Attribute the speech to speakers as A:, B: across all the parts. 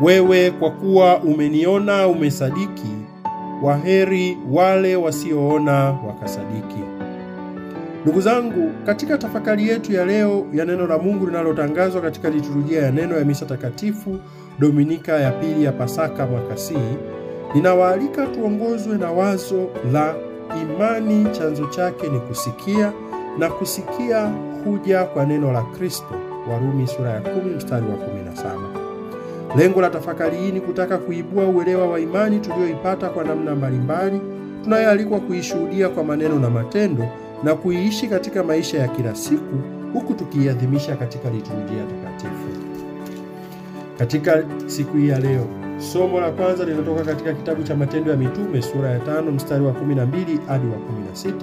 A: Wewe kwa kuwa umeniona umesadiki, waheri wale wasioona wakasadiki. Ndugu zangu, katika tafakari yetu ya leo ya neno la Mungu linalotangazwa katika liturujia ya neno ya misa takatifu Dominika ya pili ya Pasaka mwaka C, ninawaalika tuongozwe na wazo la imani chanzo chake ni kusikia, na kusikia huja kwa neno la Kristo, Warumi sura ya 10 mstari wa 17. Lengo la tafakari hii ni kutaka kuibua uelewa wa imani tulioipata kwa namna mbalimbali, tunayoalikwa kuishuhudia kwa maneno na matendo na kuiishi katika maisha ya kila siku, huku tukiadhimisha katika liturujia takatifu. Katika siku hii ya leo, somo la kwanza linatoka katika kitabu cha Matendo ya Mitume sura ya 5 mstari wa 12 hadi wa 16.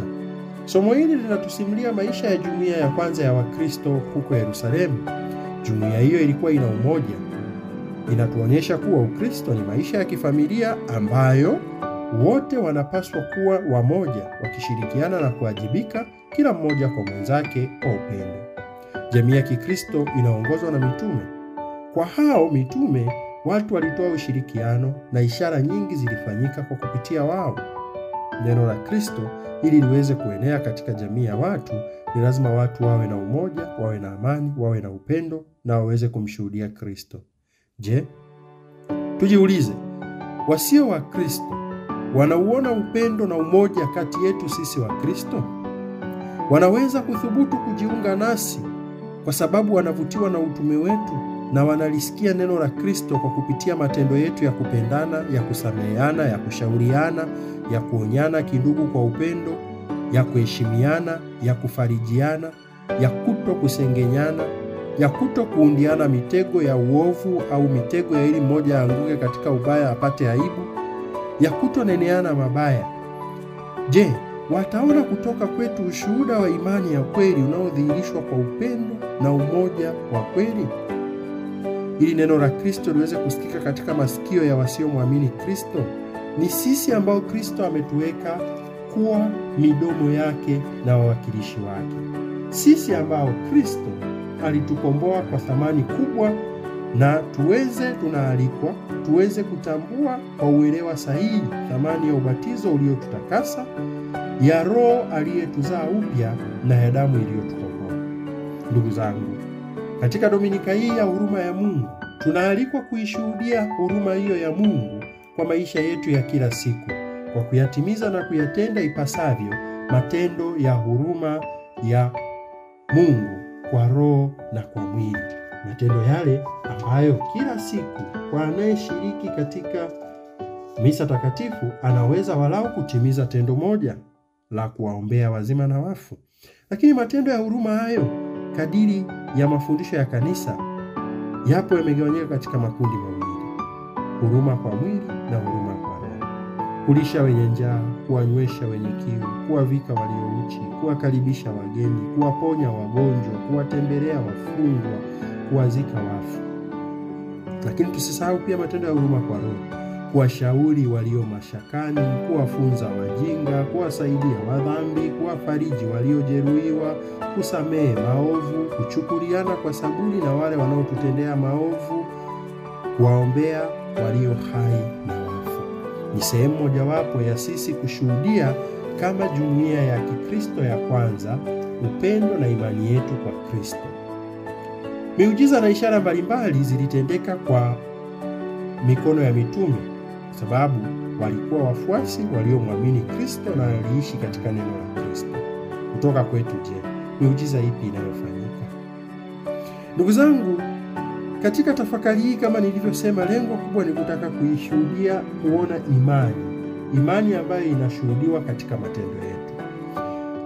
A: Somo hili linatusimulia maisha ya jumuiya ya kwanza ya Wakristo huko Yerusalemu. Jumuiya hiyo ilikuwa ina umoja. Inatuonyesha kuwa Ukristo ni maisha ya kifamilia ambayo wote wanapaswa kuwa wamoja, wakishirikiana na kuwajibika kila mmoja kwa mwenzake kwa upendo. Jamii ya Kikristo inaongozwa na mitume. Kwa hao mitume, watu walitoa ushirikiano na ishara nyingi zilifanyika kwa kupitia wao. Neno la Kristo ili liweze kuenea katika jamii ya watu, ni lazima watu wawe na umoja, wawe na amani, wawe na upendo na waweze kumshuhudia Kristo. Je, tujiulize, wasio wa Kristo wanauona upendo na umoja kati yetu sisi wa Kristo? Wanaweza kuthubutu kujiunga nasi kwa sababu wanavutiwa na utume wetu na wanalisikia neno la Kristo kwa kupitia matendo yetu ya kupendana, ya kusameheana, ya kushauriana, ya kuonyana kindugu kwa upendo, ya kuheshimiana, ya kufarijiana, ya kuto kusengenyana, ya kuto kuundiana mitego ya uovu au mitego ya ili mmoja aanguke katika ubaya apate aibu, ya kuto neneana mabaya. Je, wataona kutoka kwetu ushuhuda wa imani ya kweli unaodhihirishwa kwa upendo na umoja wa kweli? Ili neno la Kristo liweze kusikika katika masikio ya wasiomwamini Kristo, ni sisi ambao Kristo ametuweka kuwa midomo yake na wawakilishi wake. Sisi ambao Kristo alitukomboa kwa thamani kubwa, na tunaalikwa tuweze kutambua kwa uelewa sahihi thamani ya ubatizo uliotutakasa, ya Roho aliyetuzaa upya na ya damu iliyotukomboa. Ndugu zangu, katika Dominika hii ya huruma ya Mungu, tunaalikwa kuishuhudia huruma hiyo ya Mungu kwa maisha yetu ya kila siku, kwa kuyatimiza na kuyatenda ipasavyo matendo ya huruma ya Mungu kwa roho na kwa mwili. Matendo yale ambayo kila siku kwa anayeshiriki katika misa takatifu anaweza walau kutimiza tendo moja la kuwaombea wazima na wafu. Lakini matendo ya huruma hayo, kadiri ya mafundisho ya kanisa, yapo yamegawanyika katika makundi mawili: huruma kwa mwili na huruma kwa roho. Kulisha wenye njaa, kuwanywesha wenye kiu, kuwavika walio uchi, kuwakaribisha wageni, kuwaponya wagonjwa, kuwatembelea wafungwa, kuwazika wafu. Lakini tusisahau pia matendo ya huruma kwa roho: kuwashauri walio mashakani, kuwafunza wajinga, kuwasaidia wadhambi, kuwafariji waliojeruhiwa, kusamehe maovu, kuchukuliana kwa saburi na wale wanaotutendea maovu, kuwaombea walio hai na wafu. Ni sehemu mojawapo ya sisi kushuhudia kama jumuiya ya Kikristo ya kwanza upendo na imani yetu kwa Kristo. Miujiza na ishara mbalimbali zilitendeka kwa mikono ya mitume, sababu walikuwa wafuasi waliomwamini Kristo na waliishi katika neno la Kristo. Kutoka kwetu, je, miujiza ipi inayofanyika? Ndugu zangu, katika tafakari hii, kama nilivyosema, lengo kubwa ni kutaka kuishuhudia, kuona imani ambayo inashuhudiwa katika matendo yetu.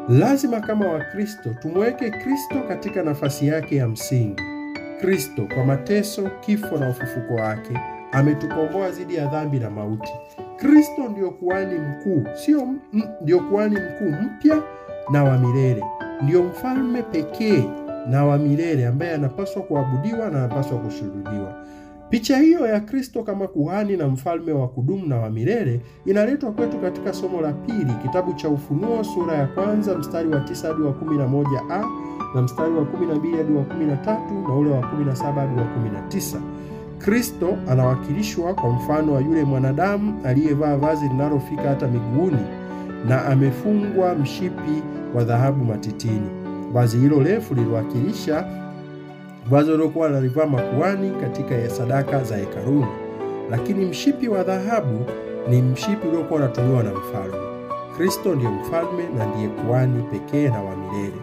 A: Lazima kama Wakristo tumweke Kristo katika nafasi yake ya msingi. Kristo kwa mateso, kifo na ufufuko wake ametukomboa dhidi ya dhambi na mauti. Kristo ndio kuhani mkuu, ndio kuhani mkuu mpya na wa milele. Ndio mfalme pekee na wa milele ambaye anapaswa kuabudiwa na anapaswa kushuhudiwa. Picha hiyo ya Kristo kama kuhani na mfalme wa kudumu na wa milele inaletwa kwetu katika somo la pili, kitabu cha Ufunuo sura ya 1 mstari wa 9 hadi wa 11a na mstari wa 12 hadi wa 13 na ule wa 17 hadi wa 19. Kristo anawakilishwa kwa mfano wa yule mwanadamu aliyevaa vazi linalofika hata miguuni na amefungwa mshipi wa dhahabu matitini. Vazi hilo refu liliwakilisha vazi lilokuwa analivaa makuhani katika sadaka za hekaluni, lakini mshipi wa dhahabu ni mshipi uliokuwa unatumiwa na mfalme. Kristo ndiye mfalme na ndiye kuhani pekee na wa milele,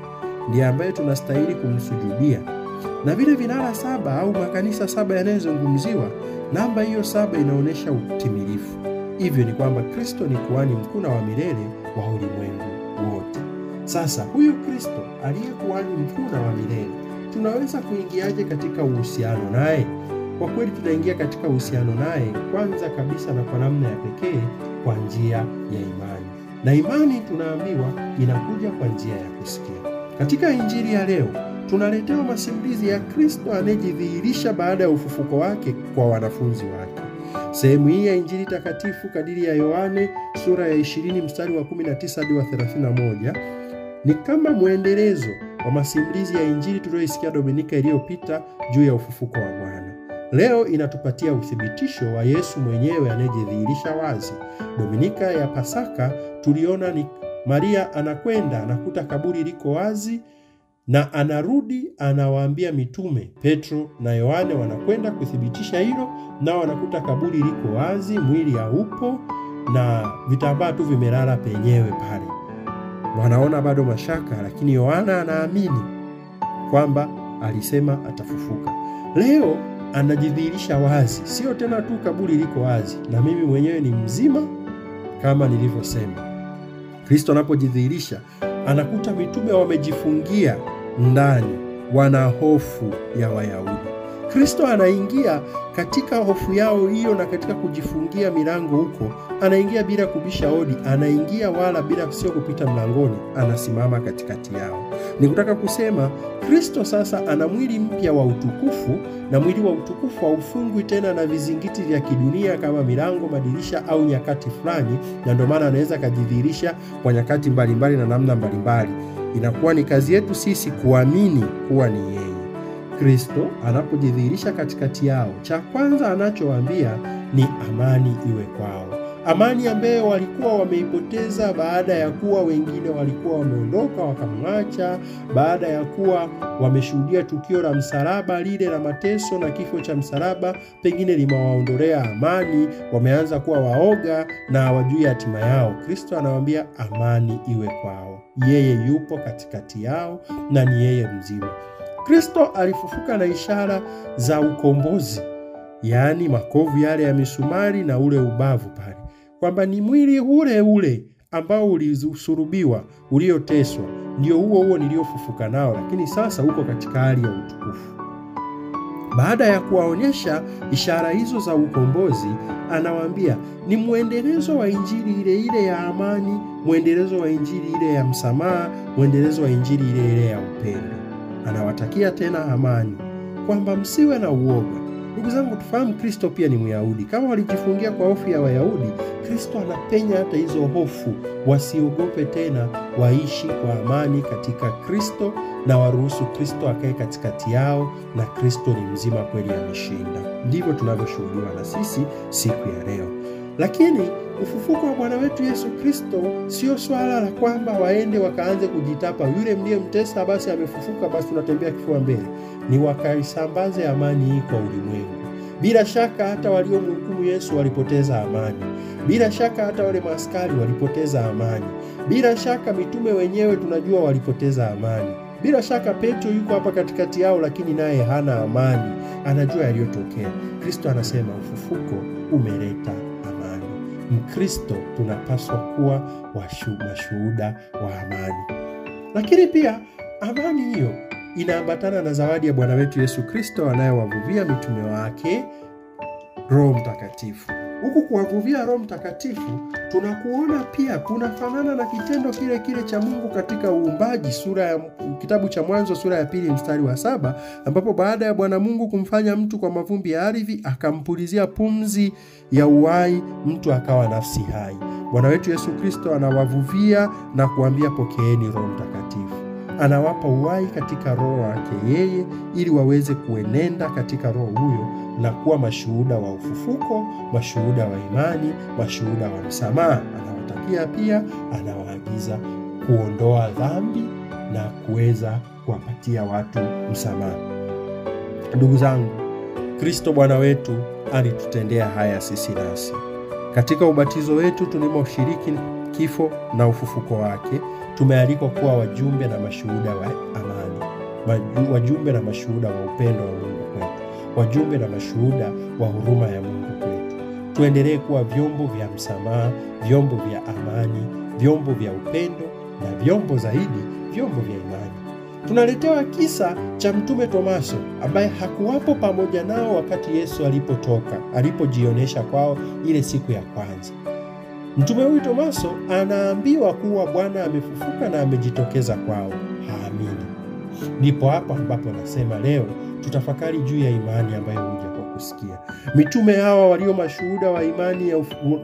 A: ndiye ambaye tunastahili kumsujudia. Na vile vinara 7 au makanisa 7 yanayozungumziwa, namba hiyo 7 inaonyesha utimilifu. Hivyo ni kwamba Kristo ni kuhani mkuu na wa milele wa ulimwengu wote. Sasa huyu Kristo aliye kuhani mkuu na wa milele, tunaweza kuingiaje katika uhusiano naye? Kwa kweli tunaingia katika uhusiano naye kwanza kabisa na kwa namna ya pekee kwa njia ya imani. Na imani tunaambiwa inakuja kwa njia ya kusikia. Katika Injili ya leo tunaletewa masimulizi ya Kristo anayejidhihirisha baada ya ufufuko wake kwa wanafunzi wake. Sehemu hii ya Injili takatifu kadiri ya Yohane sura ya 20 mstari wa 19 hadi wa 31 ni kama muendelezo wa masimulizi ya Injili tuliyoisikia Dominika iliyopita juu ya ufufuko wa Bwana. Leo inatupatia uthibitisho wa Yesu mwenyewe anayejidhihirisha wazi. Dominika ya Pasaka tuliona ni Maria anakwenda anakuta kaburi liko wazi na anarudi anawaambia mitume Petro na Yohane wanakwenda kuthibitisha hilo, na wanakuta kaburi liko wazi, mwili haupo na vitambaa tu vimelala penyewe pale. Wanaona bado mashaka, lakini Yohana anaamini kwamba alisema atafufuka. Leo anajidhihirisha wazi, sio tena tu kaburi liko wazi na mimi mwenyewe ni mzima kama nilivyosema. Kristo anapojidhihirisha anakuta mitume wamejifungia ndani, wana hofu ya Wayahudi. Kristo anaingia katika hofu yao hiyo, na katika kujifungia milango huko anaingia bila kubisha hodi, anaingia wala bila sio kupita mlangoni, anasimama katikati yao. Nikutaka kusema Kristo sasa ana mwili mpya wa utukufu, na mwili wa utukufu haufungwi tena na vizingiti vya kidunia kama milango, madirisha au nyakati fulani, na ndio maana anaweza kujidhihirisha kwa nyakati mbalimbali na namna mbalimbali. Inakuwa ni kazi yetu sisi kuamini kuwa ni yeye. Kristo anapojidhihirisha katikati yao, cha kwanza anachowaambia ni amani iwe kwao. Amani ambayo walikuwa wameipoteza baada ya kuwa wengine walikuwa wameondoka wakamwacha, baada ya kuwa wameshuhudia tukio la msalaba lile la mateso na kifo cha msalaba, pengine limewaondolea amani, wameanza kuwa waoga na hawajui hatima yao. Kristo anawaambia amani iwe kwao. Yeye yupo katikati yao na ni yeye mzima. Kristo alifufuka na ishara za ukombozi, yaani makovu yale ya misumari na ule ubavu pale, kwamba ni mwili ule ule ambao ulisulubiwa, ulioteswa, ndio huo niliofufuka nao, lakini sasa uko katika hali ya utukufu. Baada ya kuwaonyesha ishara hizo za ukombozi, anawaambia ni muendelezo wa Injili ile ile ya amani, muendelezo wa Injili ile ya msamaha, muendelezo wa Injili ile ile ya upendo. Anawatakia tena amani, kwamba msiwe na uoga. Ndugu zangu, tufahamu Kristo pia ni Myahudi. Kama walijifungia kwa hofu ya Wayahudi, Kristo anapenya hata hizo hofu. Wasiogope tena, waishi kwa amani katika Kristo na waruhusu Kristo akae katikati yao, na Kristo ni mzima kweli, ameshinda. Ndivyo tunavyoshuhudiwa na sisi siku ya leo. Lakini ufufuko wa Bwana wetu Yesu Kristo sio swala la kwamba waende wakaanze kujitapa, yule mliyemtesa basi amefufuka, basi tunatembea kifua mbele. Ni wakaisambaze amani hii kwa ulimwengu. Bila shaka hata waliomhukumu Yesu walipoteza amani. Bila shaka hata wale maaskari walipoteza amani. Bila shaka mitume wenyewe tunajua walipoteza amani. Bila shaka Petro yuko hapa katikati yao, lakini naye hana amani, anajua yaliyotokea. Kristo anasema ufufuko umeleta amani. Mkristo tunapaswa kuwa mashuhuda wa amani. Lakini pia amani hiyo inaambatana na zawadi ya Bwana wetu Yesu Kristo anayewavuvia mitume wake Roho Mtakatifu. Huku kuwavuvia Roho Mtakatifu tunakuona pia kunafanana na kitendo kile kile cha Mungu katika uumbaji, kitabu cha Mwanzo sura ya 2 mstari wa 7, ambapo baada ya Bwana Mungu kumfanya mtu kwa mavumbi ya ardhi, akampulizia pumzi ya uhai, mtu akawa nafsi hai. Bwana wetu Yesu Kristo anawavuvia na kuambia pokeeni Roho Mtakatifu. Anawapa uhai katika roho yake yeye, ili waweze kuenenda katika roho huyo na kuwa mashuhuda wa ufufuko, mashuhuda wa imani, mashuhuda wa msamaha. Anawatakia pia, anawaagiza kuondoa dhambi na kuweza kuwapatia watu msamaha. Ndugu zangu, Kristo Bwana wetu alitutendea haya sisi nasi. Katika ubatizo wetu tulimoshiriki kifo na ufufuko wake, tumealikwa kuwa wajumbe na mashuhuda wa amani, wajumbe na mashuhuda wa upendo wa Mungu kwetu, wajumbe na mashuhuda wa huruma ya Mungu kwetu. Tuendelee kuwa vyombo vya msamaha, vyombo vya amani, vyombo vya upendo na vyombo zaidi, vyombo vya imani. Tunaletewa kisa cha Mtume Tomaso ambaye hakuwapo pamoja nao wakati Yesu alipojionyesha kwao ile siku ya kwanza. Mtume huyu Tomaso anaambiwa kuwa Bwana amefufuka na amejitokeza kwao, haamini. Ndipo hapo ambapo nasema leo tutafakari juu ya imani ambayo huja kwa kusikia. Mitume hawa walio mashuhuda wa imani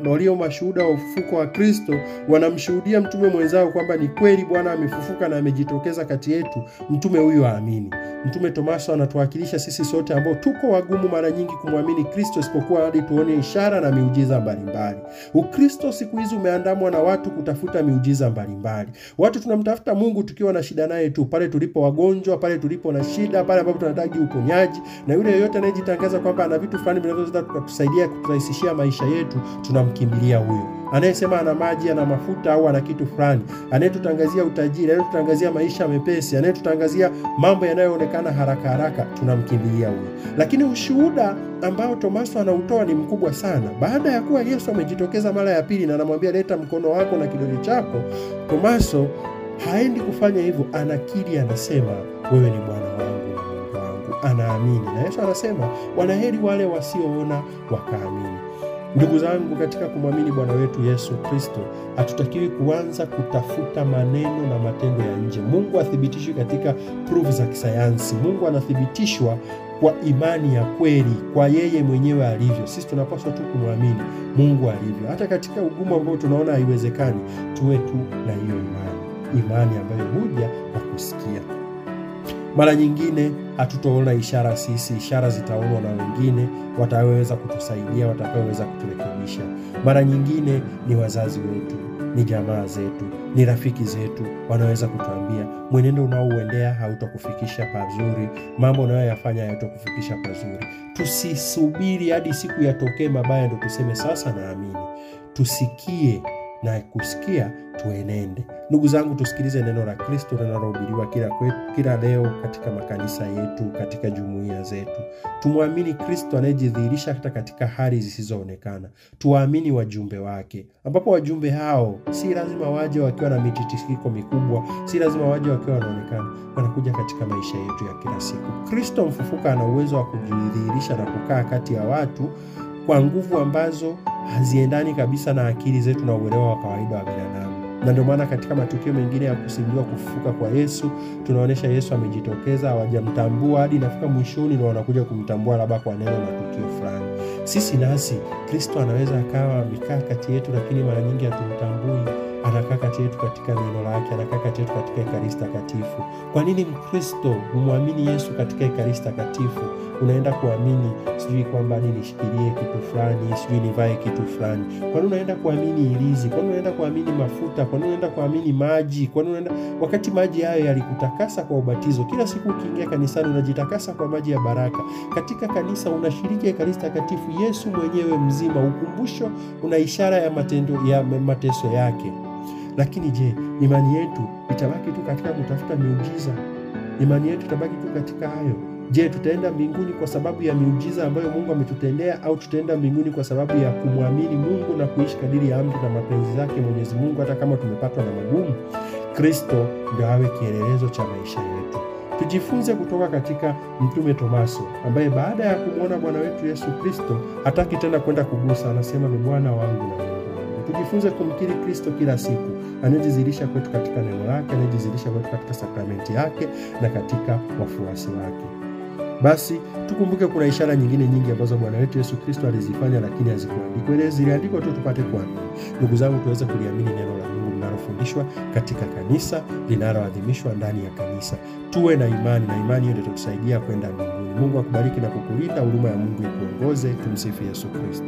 A: walio mashuhuda wa ufufuko wa Kristo wanamshuhudia mtume mwenzao kwamba ni kweli Bwana amefufuka na amejitokeza kati yetu. Mtume huyu haamini. Mtume Tomaso anatuwakilisha sisi sote ambao tuko wagumu mara nyingi kumwamini Kristo isipokuwa hadi tuone ishara na miujiza mbalimbali. Ukristo siku hizi umeandamwa na watu kutafuta miujiza mbalimbali. Watu tunamtafuta Mungu tukiwa na shida naye tu, pale tulipo wagonjwa, pale tulipo na shida, pale ambapo tunahitaji uponyaji. Na yule yeyote anayejitangaza kwamba ana vitu fulani vinavyoweza kutusaidia kuturahisishia maisha yetu, tunamkimbilia huyo. Anayesema ana maji, ana mafuta au ana kitu fulani, anayetutangazia utajiri, anayetutangazia maisha mepesi, anayetutangazia mambo yanayoonekana haraka, tunamkimbilia huyo. Lakini ushuhuda ambao Tomaso anautoa ni mkubwa sana. Baada ya kuwa Yesu amejitokeza mara ya pili na anamwambia leta mkono wako na kidole chako, Tomaso haendi kufanya hivyo, anakiri, anasema wewe ni Bwana wangu na Mungu wangu. Anaamini. Na Yesu anasema wanaheri wale wasioona wakaamini. Ndugu zangu, katika kumwamini Bwana wetu Yesu Kristo, hatutakiwi kuanza kutafuta maneno na matendo ya nje. Mungu athibitishwe katika proof za kisayansi. Mungu anathibitishwa kwa imani ya kweli, kwa yeye mwenyewe alivyo. Sisi tunapaswa tu kumwamini Mungu alivyo. Hata katika ugumu ambao tunaona haiwezekani, tuwe tu na hiyo imani ambayo huja kwa kusikia. Mara nyingine hatutaona ishara sisi, ishara zitaonwa na wengine, wataweza kutusaidia, wataweza kuturekebisha. Mara nyingine ni wazazi wetu, ni jamaa zetu, ni rafiki zetu, wanaweza kutuambia mwenendo unaouendea hautakufikisha pazuri, mambo unayoyafanya hayatakufikisha pazuri. Tusisubiri hadi siku yatokee mabaya ndio tuseme sasa naamini. Tusikie, na kusikia tuenende. Ndugu zangu, tusikilize neno la Kristo linalohubiriwa kila leo katika makanisa yetu, katika jumuiya zetu. Tumwamini Kristo anayejidhihirisha hata katika hali zisizoonekana. Tuwaamini wajumbe wake, ambapo wajumbe hao si lazima waje wakiwa na mititikiko mikubwa, si lazima waje wakiwa wanaonekana. Wanakuja katika maisha yetu ya kila siku. Kristo mfufuka ana uwezo wa kujidhihirisha na kukaa kati ya watu kwa nguvu ambazo haziendani kabisa na akili zetu na uelewa wa kawaida wa binadamu. Na ndio maana katika matukio mengine ya kusimuliwa kufufuka kwa Yesu, tunaonesha Yesu amejitokeza, hawajamtambua hadi nafika mwishoni na wanakuja kumtambua labda kwa neno na tukio fulani. Sisi nasi Kristo anaweza akawa amekaa kati yetu, lakini mara nyingi hatumtambui. Anakaa kati yetu katika neno lake, anakaa kati yetu katika Ekaristi Takatifu. Kwa nini Mkristo humwamini Yesu katika Ekaristi Takatifu? Unaenda kuamini sijui kwamba nishikilie kitu fulani, sijui nivae kitu fulani. Kwa nini unaenda kuamini ilizi? Kwa nini unaenda kuamini mafuta? Kwa nini unaenda kuamini maji? Kwa nini wakati maji hayo yalikutakasa kwa ubatizo? Kila siku ukiingia kanisani unajitakasa kwa maji ya baraka. Katika kanisa unashiriki Ekaristi Takatifu, Yesu mwenyewe mzima, ukumbusho, una ishara ya matendo ya mateso yake. Lakini je, imani yetu itabaki tu katika kutafuta miujiza? Imani yetu itabaki tu katika hayo? Je, tutaenda mbinguni kwa sababu ya miujiza ambayo Mungu ametutendea, au tutaenda mbinguni kwa sababu ya kumwamini Mungu na kuishi kadiri ya amri na mapenzi yake Mwenyezi Mungu hata kama tumepatwa na magumu? Kristo ndio awe kielelezo cha maisha yetu. Tujifunze kutoka katika Mtume Tomaso ambaye baada ya kumwona Bwana wetu Yesu Kristo hataki tena kwenda kugusa, anasema ni Bwana wangu na Mungu wangu. Tujifunze kumkiri Kristo kila siku, anayejidhihirisha kwetu katika neno lake, anayejidhihirisha kwetu katika sakramenti yake na katika wafuasi wake. Basi tukumbuke kuna ishara nyingine nyingi ambazo Bwana wetu Yesu Kristo alizifanya, lakini hazikuandikwa. Ile ziliandikwa tu tupate kuamini. Ndugu zangu, tuweze kuliamini neno la Mungu linalofundishwa katika kanisa, linaloadhimishwa ndani ya kanisa. Tuwe na imani, na imani hiyo ndio itatusaidia kwenda mbinguni. Mungu akubariki na kukulinda. Huruma ya Mungu ikuongoze. Tumsifu Yesu Kristo.